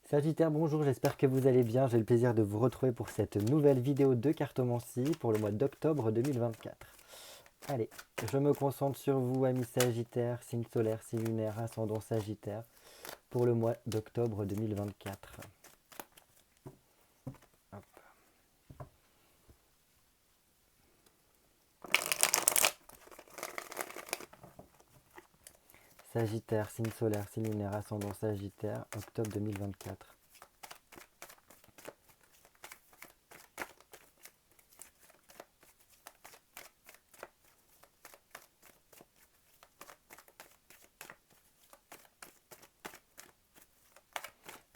Sagittaire, bonjour, j'espère que vous allez bien. J'ai le plaisir de vous retrouver pour cette nouvelle vidéo de cartomancie pour le mois d'octobre 2024. Allez, je me concentre sur vous, amis Sagittaire, signe solaire, signe lunaire, ascendant Sagittaire, pour le mois d'octobre 2024. Hop. Sagittaire, signe solaire, signe lunaire, ascendant Sagittaire, octobre 2024.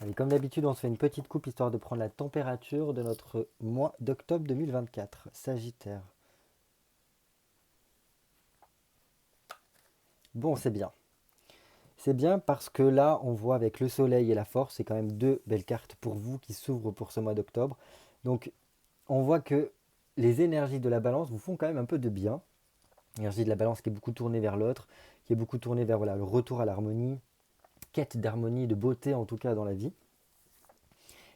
Allez, comme d'habitude, on se fait une petite coupe histoire de prendre la température de notre mois d'octobre 2024. Sagittaire. Bon, c'est bien. C'est bien parce que là, on voit avec le soleil et la force, c'est quand même deux belles cartes pour vous qui s'ouvrent pour ce mois d'octobre. Donc, on voit que les énergies de la balance vous font quand même un peu de bien. L'énergie de la balance qui est beaucoup tournée vers l'autre, qui est beaucoup tournée vers voilà, le retour à l'harmonie, quête d'harmonie, de beauté en tout cas dans la vie.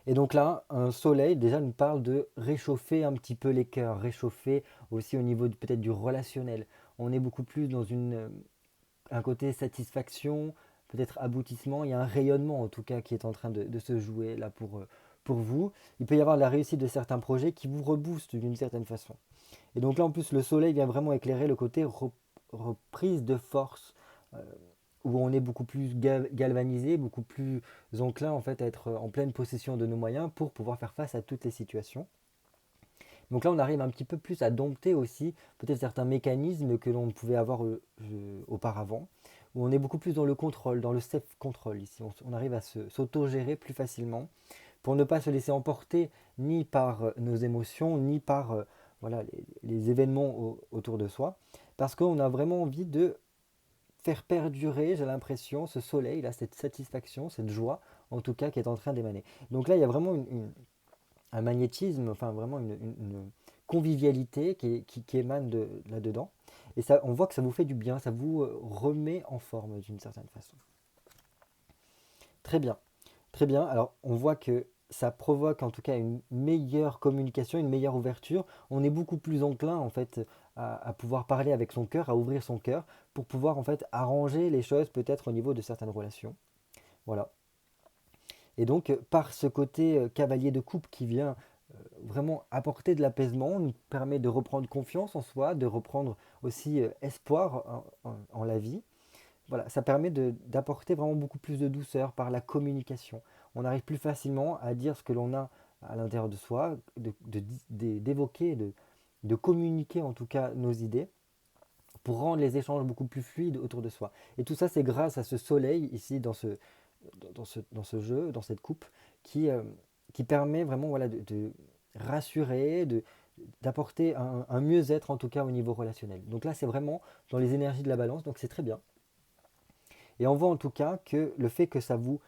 Et donc là, un soleil déjà nous parle de réchauffer un petit peu les cœurs, réchauffer aussi au niveau peut-être du relationnel. On est beaucoup plus dans un côté satisfaction, peut-être aboutissement. Il y a un rayonnement en tout cas qui est en train de se jouer là pour vous. Il peut y avoir la réussite de certains projets qui vous reboostent d'une certaine façon. Et donc là en plus le soleil vient vraiment éclairer le côté reprise de force, euh, où on est beaucoup plus galvanisé, beaucoup plus enclin en fait à être en pleine possession de nos moyens pour pouvoir faire face à toutes les situations. Donc là, on arrive un petit peu plus à dompter aussi peut-être certains mécanismes que l'on pouvait avoir auparavant, où on est beaucoup plus dans le contrôle, dans le self-control ici. On arrive à s'auto-gérer plus facilement pour ne pas se laisser emporter ni par nos émotions, ni par voilà, les événements autour de soi, parce qu'on a vraiment envie de faire perdurer, j'ai l'impression, ce soleil, là, cette satisfaction, cette joie, en tout cas, qui est en train d'émaner. Donc là, il y a vraiment un magnétisme, enfin vraiment une convivialité qui émane là-dedans. Et ça, on voit que ça vous fait du bien, ça vous remet en forme d'une certaine façon. Très bien, très bien. Alors on voit que ça provoque en tout cas une meilleure communication, une meilleure ouverture. On est beaucoup plus enclin en fait à pouvoir parler avec son cœur, à ouvrir son cœur pour pouvoir en fait arranger les choses peut-être au niveau de certaines relations. Voilà. Et donc par ce côté cavalier de coupe qui vient vraiment apporter de l'apaisement, nous permet de reprendre confiance en soi, de reprendre aussi espoir en la vie. Voilà, ça permet d'apporter vraiment beaucoup plus de douceur par la communication. On arrive plus facilement à dire ce que l'on a à l'intérieur de soi, d'évoquer, de communiquer en tout cas nos idées pour rendre les échanges beaucoup plus fluides autour de soi. Et tout ça, c'est grâce à ce soleil ici dans ce jeu, dans cette coupe, qui permet vraiment voilà, de rassurer, d'apporter un mieux-être en tout cas au niveau relationnel. Donc là, c'est vraiment dans les énergies de la balance, donc c'est très bien. Et on voit en tout cas que le fait que ça vous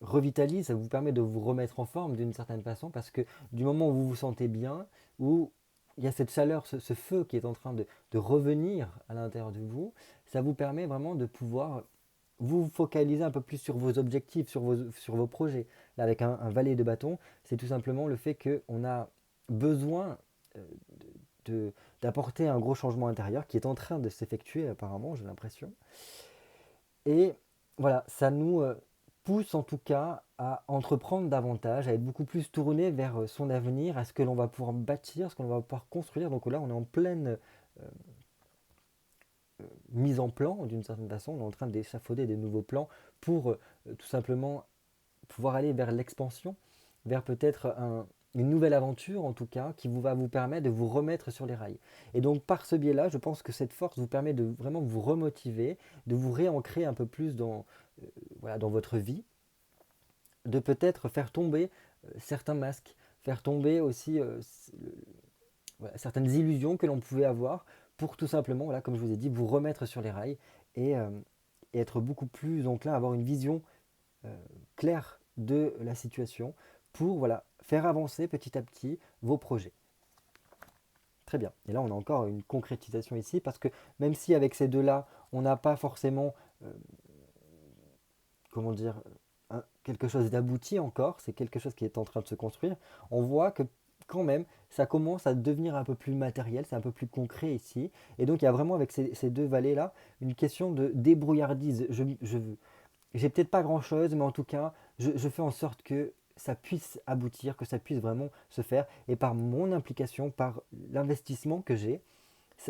revitalise, ça vous permet de vous remettre en forme d'une certaine façon, parce que du moment où vous vous sentez bien, où il y a cette chaleur, ce feu qui est en train de revenir à l'intérieur de vous, ça vous permet vraiment de pouvoir vous focaliser un peu plus sur vos objectifs, sur vos projets. Là, avec un valet de bâton, c'est tout simplement le fait qu'on a besoin euh, d'apporter un gros changement intérieur qui est en train de s'effectuer apparemment, j'ai l'impression. Et voilà, ça nous pousse en tout cas à entreprendre davantage, à être beaucoup plus tourné vers son avenir, à ce que l'on va pouvoir bâtir, ce que l'on va pouvoir construire. Donc là, on est en pleine mise en plan d'une certaine façon, on est en train d'échafauder des nouveaux plans pour tout simplement pouvoir aller vers l'expansion, vers peut-être une nouvelle aventure en tout cas, qui va vous permettre de vous remettre sur les rails. Et donc par ce biais-là, je pense que cette force vous permet de vraiment vous remotiver, de vous réancrer un peu plus voilà, dans votre vie, de peut-être faire tomber certains masques, faire tomber aussi voilà, certaines illusions que l'on pouvait avoir pour tout simplement, voilà, comme je vous ai dit, vous remettre sur les rails et, euh, et être beaucoup plus enclin à avoir une vision euh, claire de la situation pour voilà, faire avancer petit à petit vos projets. Très bien. Et là, on a encore une concrétisation ici parce que même si avec ces deux-là, on n'a pas forcément, comment dire, quelque chose d'abouti encore, c'est quelque chose qui est en train de se construire, on voit que quand même, ça commence à devenir un peu plus matériel, c'est un peu plus concret ici. Et donc, il y a vraiment avec ces deux vallées-là une question de débrouillardise. J'ai peut-être pas grand-chose, mais en tout cas, je fais en sorte que ça puisse aboutir, que ça puisse vraiment se faire. Et par mon implication, par l'investissement que j'ai,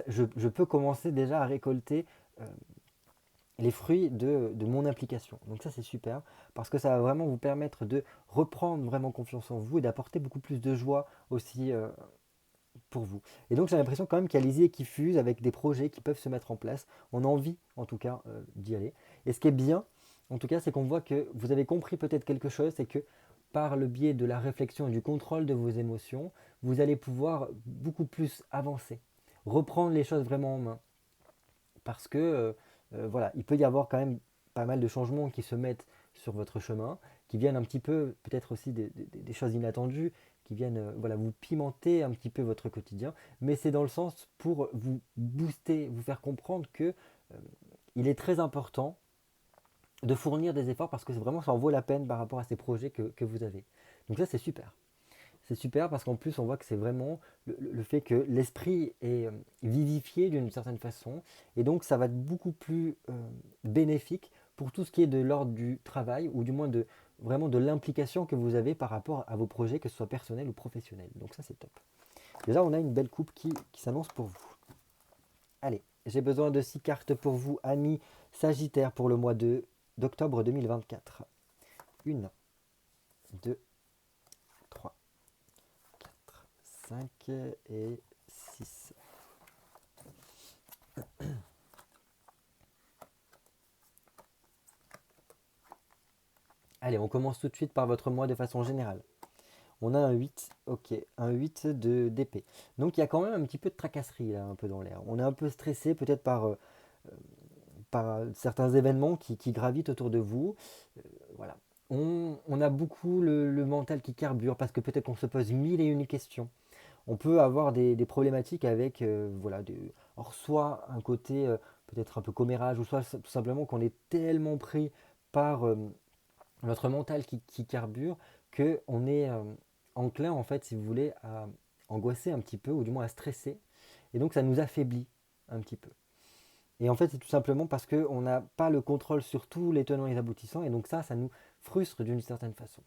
je peux commencer déjà à récolter euh, les fruits de mon implication. Donc ça, c'est super, parce que ça va vraiment vous permettre de reprendre vraiment confiance en vous et d'apporter beaucoup plus de joie aussi pour vous. Et donc j'ai l'impression quand même qu'il y a les idées qui fusent avec des projets qui peuvent se mettre en place. On a envie en tout cas d'y aller. Et ce qui est bien, en tout cas, c'est qu'on voit que vous avez compris peut-être quelque chose, c'est que par le biais de la réflexion et du contrôle de vos émotions, vous allez pouvoir beaucoup plus avancer, reprendre les choses vraiment en main. Parce que voilà, il peut y avoir quand même pas mal de changements qui se mettent sur votre chemin, qui viennent un petit peu, peut-être aussi des choses inattendues, qui viennent voilà, vous pimenter un petit peu votre quotidien, mais c'est dans le sens pour vous booster, vous faire comprendre que il est très important de fournir des efforts parce que vraiment ça en vaut la peine par rapport à ces projets que vous avez. Donc ça c'est super. C'est super parce qu'en plus, on voit que c'est vraiment le fait que l'esprit est vivifié d'une certaine façon. Et donc, ça va être beaucoup plus bénéfique pour tout ce qui est de l'ordre du travail ou du moins de vraiment de l'implication que vous avez par rapport à vos projets, que ce soit personnel ou professionnel. Donc ça, c'est top. Déjà, on a une belle coupe qui s'annonce pour vous. Allez, j'ai besoin de 6 cartes pour vous, amis Sagittaire, pour le mois d'octobre 2024. 1, 2, 3. 5 et 6. Allez, on commence tout de suite par votre mois de façon générale. On a un 8, ok, un 8 d'épée. Donc il y a quand même un petit peu de tracasserie là, un peu dans l'air. On est un peu stressé peut-être par certains événements qui gravitent autour de vous. Voilà. On a beaucoup le mental qui carbure parce que peut-être qu'on se pose mille et une questions. On peut avoir des problématiques avec, voilà, alors soit un côté peut-être un peu commérage, ou soit tout simplement qu'on est tellement pris par notre mental qui carbure qu'on est enclin, en fait, si vous voulez, à angoisser un petit peu, ou du moins à stresser. Et donc ça nous affaiblit un petit peu. Et en fait, c'est tout simplement parce qu'on n'a pas le contrôle sur tous les tenants et les aboutissants, et donc ça nous frustre d'une certaine façon.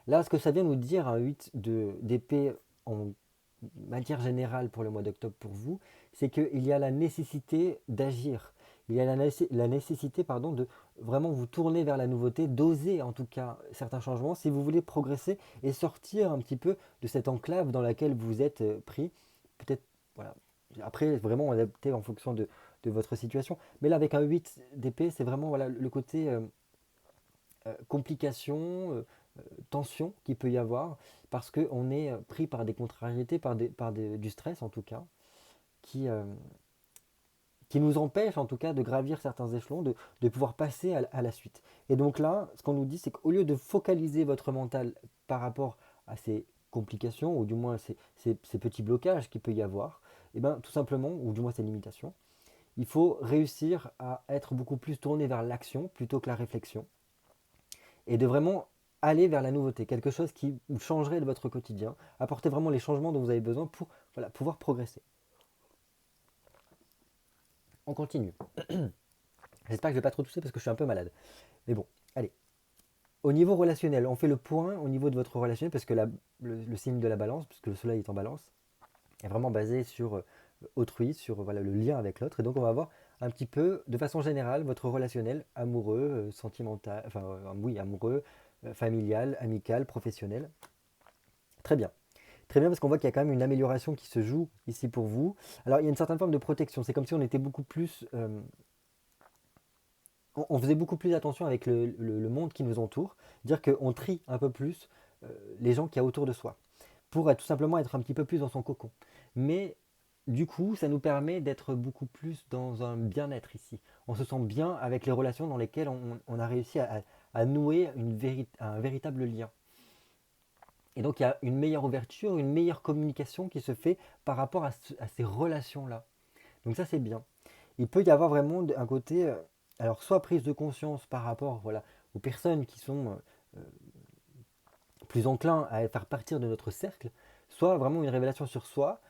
Là, ce que ça vient nous dire, un 8 d'épée en matière générale pour le mois d'octobre pour vous, c'est qu'il y a la nécessité d'agir. Il y a la nécessité pardon, de vraiment vous tourner vers la nouveauté, d'oser en tout cas certains changements si vous voulez progresser et sortir un petit peu de cette enclave dans laquelle vous êtes pris. Peut-être, voilà. Après, vraiment adapter en fonction de votre situation. Mais là, avec un 8 d'épée, c'est vraiment voilà, le côté complication, tension qu'il peut y avoir, parce qu'on est pris par des contrariétés, du stress en tout cas, qui, euh, qui nous empêche en tout cas de gravir certains échelons, de pouvoir passer à la suite. Et donc là, ce qu'on nous dit, c'est qu'au lieu de focaliser votre mental par rapport à ces complications, ou du moins ces petits blocages qu'il peut y avoir, et bien tout simplement, ou du moins ces limitations, il faut réussir à être beaucoup plus tourné vers l'action plutôt que la réflexion, et de vraiment aller vers la nouveauté, quelque chose qui changerait de votre quotidien, apporter vraiment les changements dont vous avez besoin pour voilà, pouvoir progresser. On continue. J'espère que je ne vais pas trop tousser parce que je suis un peu malade. Mais bon, allez. Au niveau relationnel, on fait le point au niveau de votre relationnel parce que le signe de la balance, puisque le soleil est en balance, est vraiment basé sur autrui, sur voilà, le lien avec l'autre. Et donc on va voir un petit peu, de façon générale, votre relationnel amoureux, sentimental, enfin oui, amoureux, familial, amical, professionnel. Très bien. Très bien parce qu'on voit qu'il y a quand même une amélioration qui se joue ici pour vous. Alors il y a une certaine forme de protection. C'est comme si on était beaucoup plus on faisait beaucoup plus attention avec le monde qui nous entoure, dire qu'on trie un peu plus les gens qu'il y a autour de soi, pour tout simplement être un petit peu plus dans son cocon. Mais du coup, ça nous permet d'être beaucoup plus dans un bien-être ici. On se sent bien avec les relations dans lesquelles on a réussi à nouer un véritable lien. Et donc il y a une meilleure ouverture, une meilleure communication qui se fait par rapport à ces relations-là. Donc ça c'est bien. Il peut y avoir vraiment un côté, alors soit prise de conscience par rapport voilà, aux personnes qui sont plus enclins à faire partir de notre cercle, soit vraiment une révélation sur soi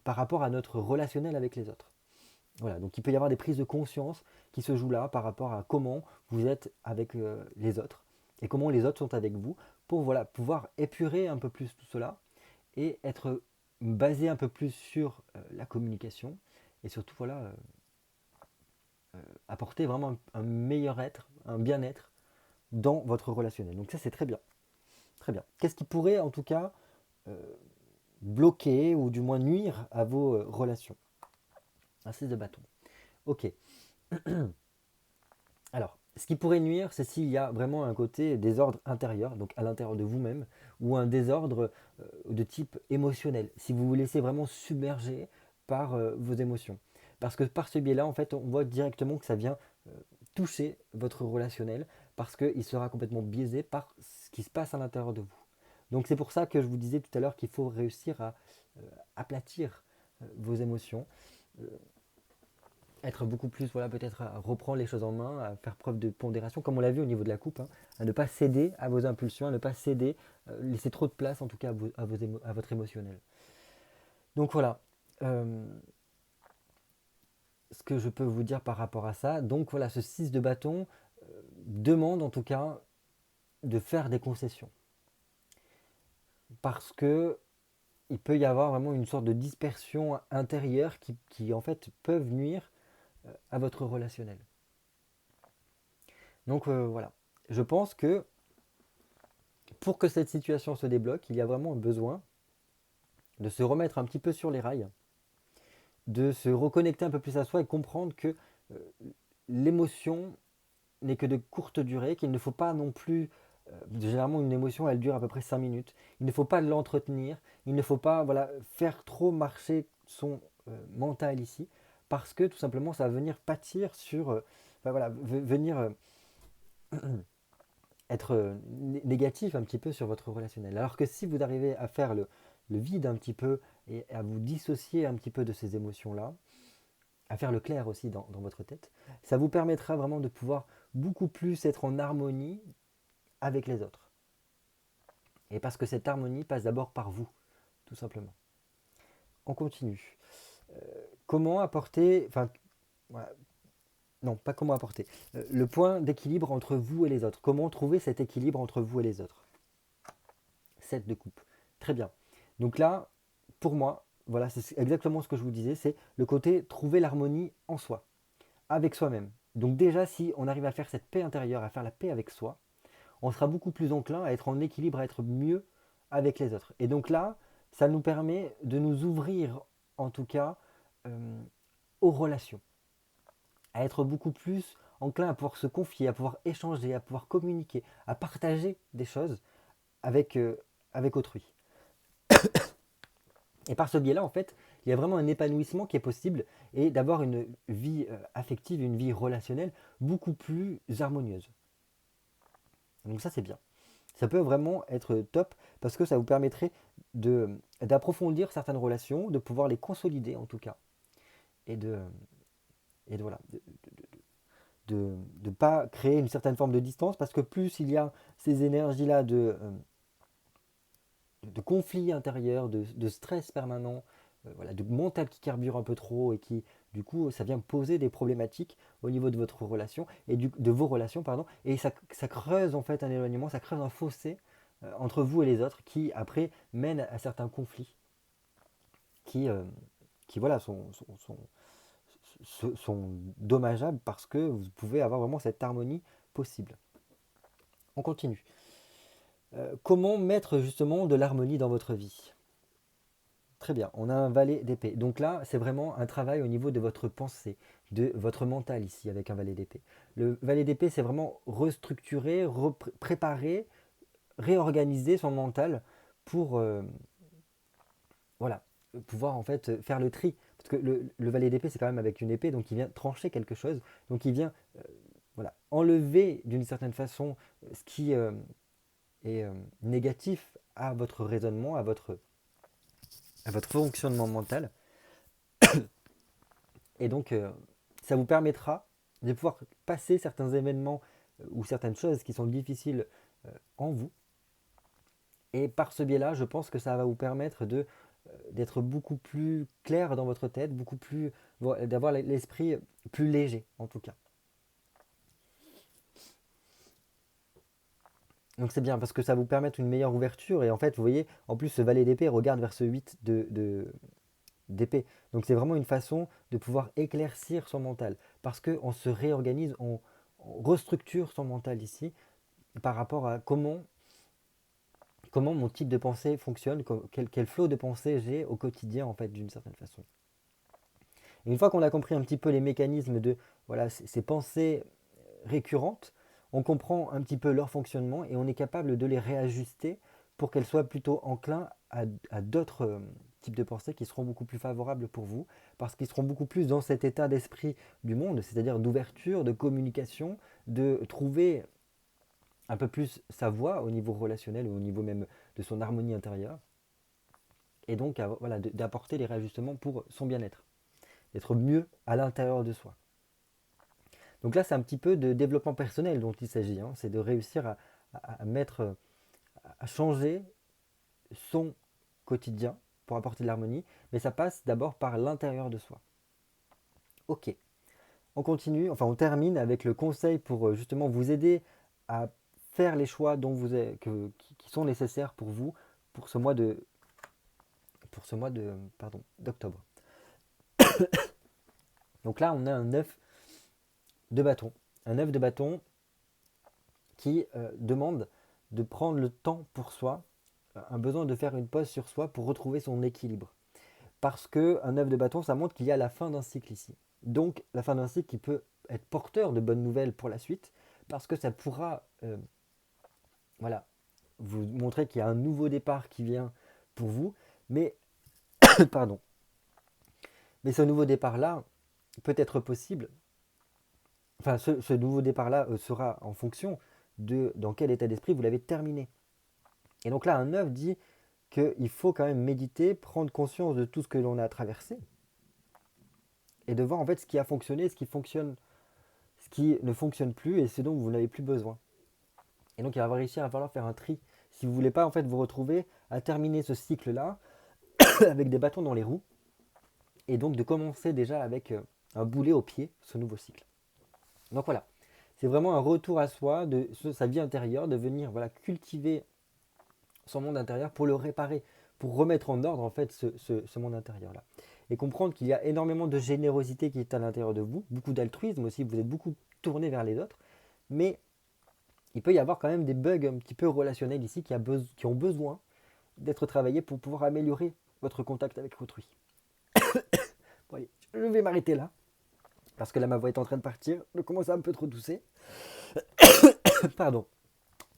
par rapport à notre relationnel avec les autres. Voilà, donc il peut y avoir des prises de conscience qui se jouent là par rapport à comment vous êtes avec les autres et comment les autres sont avec vous pour voilà, pouvoir épurer un peu plus tout cela et être basé un peu plus sur la communication et surtout voilà, apporter vraiment un meilleur être, un bien-être dans votre relationnel. Donc ça c'est très bien. Très bien. Qu'est-ce qui pourrait en tout cas euh, bloquer ou du moins nuire à vos relations? Un 6 de bâton. Ok. Alors, ce qui pourrait nuire, c'est s'il y a vraiment un côté désordre intérieur, donc à l'intérieur de vous-même, ou un désordre de type émotionnel, si vous vous laissez vraiment submerger par vos émotions. Parce que par ce biais-là, en fait, on voit directement que ça vient toucher votre relationnel, parce qu'il sera complètement biaisé par ce qui se passe à l'intérieur de vous. Donc c'est pour ça que je vous disais tout à l'heure qu'il faut réussir à aplatir vos émotions, euh, être beaucoup plus, voilà, peut-être à reprendre les choses en main, à faire preuve de pondération, comme on l'a vu au niveau de la coupe, hein, à ne pas céder à vos impulsions, à ne pas céder, laisser trop de place en tout cas à votre émotionnel. Donc voilà, euh, ce que je peux vous dire par rapport à ça. Donc voilà, ce 6 de bâton demande en tout cas de faire des concessions. Parce que il peut y avoir vraiment une sorte de dispersion intérieure qui en fait peuvent nuire à votre relationnel. Donc voilà, je pense que pour que cette situation se débloque, il y a vraiment besoin de se remettre un petit peu sur les rails, de se reconnecter un peu plus à soi et comprendre que euh, l'émotion n'est que de courte durée, qu'il ne faut pas non plus, généralement une émotion elle dure à peu près 5 minutes, il ne faut pas l'entretenir, il ne faut pas voilà, faire trop marcher son mental ici, parce que tout simplement ça va venir pâtir sur, enfin, voilà, venir être négatif un petit peu sur votre relationnel. Alors que si vous arrivez à faire le vide un petit peu et à vous dissocier un petit peu de ces émotions-là, à faire le clair aussi dans votre tête, ça vous permettra vraiment de pouvoir beaucoup plus être en harmonie avec les autres. Et parce que cette harmonie passe d'abord par vous, tout simplement. On continue. Comment apporter, enfin, voilà, non, pas comment apporter, le point d'équilibre entre vous et les autres. Comment trouver cet équilibre entre vous et les autres? 7 de coupe. Très bien. Donc là, pour moi, voilà, c'est exactement ce que je vous disais, c'est le côté trouver l'harmonie en soi, avec soi-même. Donc déjà, si on arrive à faire cette paix intérieure, à faire la paix avec soi, on sera beaucoup plus enclin à être en équilibre, à être mieux avec les autres. Et donc là, ça nous permet de nous ouvrir, en tout cas, euh, aux relations, à être beaucoup plus enclin à pouvoir se confier, à pouvoir échanger, à pouvoir communiquer, à partager des choses avec, avec autrui. Et par ce biais-là, en fait, il y a vraiment un épanouissement qui est possible et d'avoir une vie affective, une vie relationnelle beaucoup plus harmonieuse. Donc ça, c'est bien. Ça peut vraiment être top parce que ça vous permettrait d'approfondir certaines relations, de pouvoir les consolider en tout cas, et voilà, de ne pas créer une certaine forme de distance parce que plus il y a ces énergies-là de conflits intérieurs, de stress permanent, voilà, de mental qui carbure un peu trop et qui, du coup, ça vient poser des problématiques au niveau de votre relation et de vos relations, pardon, et ça creuse en fait un éloignement, ça creuse un fossé entre vous et les autres qui, après, mène à certains conflits qui, qui voilà, sont dommageables parce que vous pouvez avoir vraiment cette harmonie possible. On continue. Comment mettre justement de l'harmonie dans votre vie? Très bien, on a un valet d'épée. Donc là, c'est vraiment un travail au niveau de votre pensée, de votre mental ici avec un valet d'épée. Le valet d'épée, c'est vraiment restructurer, préparer, réorganiser son mental pour voilà, pouvoir en fait faire le tri. Parce que le valet d'épée, c'est quand même avec une épée, donc il vient trancher quelque chose. Donc il vient voilà, enlever d'une certaine façon ce qui est négatif à votre raisonnement, à votre fonctionnement mental. Et donc, ça vous permettra de pouvoir passer certains événements ou certaines choses qui sont difficiles en vous. Et par ce biais-là, je pense que ça va vous permettre d'être beaucoup plus clair dans votre tête, beaucoup plus, d'avoir l'esprit plus léger en tout cas. Donc c'est bien parce que ça vous permet une meilleure ouverture et en fait vous voyez en plus ce valet d'épée regarde vers ce 8 d'épée. Donc c'est vraiment une façon de pouvoir éclaircir son mental parce qu'on se réorganise, on restructure son mental ici par rapport à comment mon type de pensée fonctionne, quel flot de pensée j'ai au quotidien en fait d'une certaine façon. Et une fois qu'on a compris un petit peu les mécanismes de voilà, ces pensées récurrentes, on comprend un petit peu leur fonctionnement et on est capable de les réajuster pour qu'elles soient plutôt enclins à d'autres types de pensées qui seront beaucoup plus favorables pour vous, parce qu'ils seront beaucoup plus dans cet état d'esprit du monde, c'est-à-dire d'ouverture, de communication, de trouver un peu plus sa voix au niveau relationnel ou au niveau même de son harmonie intérieure, et donc voilà, d'apporter les réajustements pour son bien-être, d'être mieux à l'intérieur de soi. Donc là, c'est un petit peu de développement personnel dont il s'agit, hein. C'est de réussir à changer son quotidien pour apporter de l'harmonie, mais ça passe d'abord par l'intérieur de soi. Ok, on continue, enfin on termine avec le conseil pour justement vous aider à faire les choix qui sont nécessaires pour vous pour ce mois d'octobre. Donc là, on a un œuf de bâton. Un œuf de bâton qui demande de prendre le temps pour soi, un besoin de faire une pause sur soi pour retrouver son équilibre. Parce qu'un œuf de bâton, ça montre qu'il y a la fin d'un cycle ici. Donc la fin d'un cycle qui peut être porteur de bonnes nouvelles pour la suite, parce que ça pourra voilà, vous montrer qu'il y a un nouveau départ qui vient pour vous, mais pardon. Mais ce nouveau départ-là peut être possible. Enfin, ce nouveau départ-là sera en fonction de dans quel état d'esprit vous l'avez terminé. Et donc là, un œuf dit qu'il faut quand même méditer, prendre conscience de tout ce que l'on a traversé, et de voir en fait ce qui a fonctionné, ce qui ne fonctionne plus et ce dont vous n'avez plus besoin. Et donc il va falloir faire un tri. Si vous ne voulez pas en fait vous retrouver à terminer ce cycle-là avec des bâtons dans les roues, et donc de commencer déjà avec un boulet au pied, ce nouveau cycle. Donc voilà, c'est vraiment un retour à soi, de sa vie intérieure, de venir voilà, cultiver son monde intérieur pour le réparer, pour remettre en ordre en fait ce monde intérieur-là. Et comprendre qu'il y a énormément de générosité qui est à l'intérieur de vous, beaucoup d'altruisme aussi, vous êtes beaucoup tourné vers les autres, mais il peut y avoir quand même des bugs un petit peu relationnels ici qui ont besoin d'être travaillés pour pouvoir améliorer votre contact avec autrui. Bon, allez, je vais m'arrêter là, parce que là ma voix est en train de partir, je commence à un peu trop tousser. Pardon.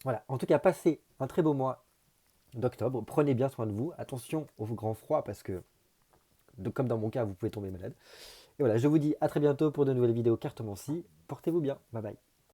Voilà, en tout cas, passez un très beau mois d'octobre, prenez bien soin de vous, attention au grand froid, parce que, comme dans mon cas, vous pouvez tomber malade. Et voilà, je vous dis à très bientôt pour de nouvelles vidéos cartomancie, portez-vous bien, bye bye.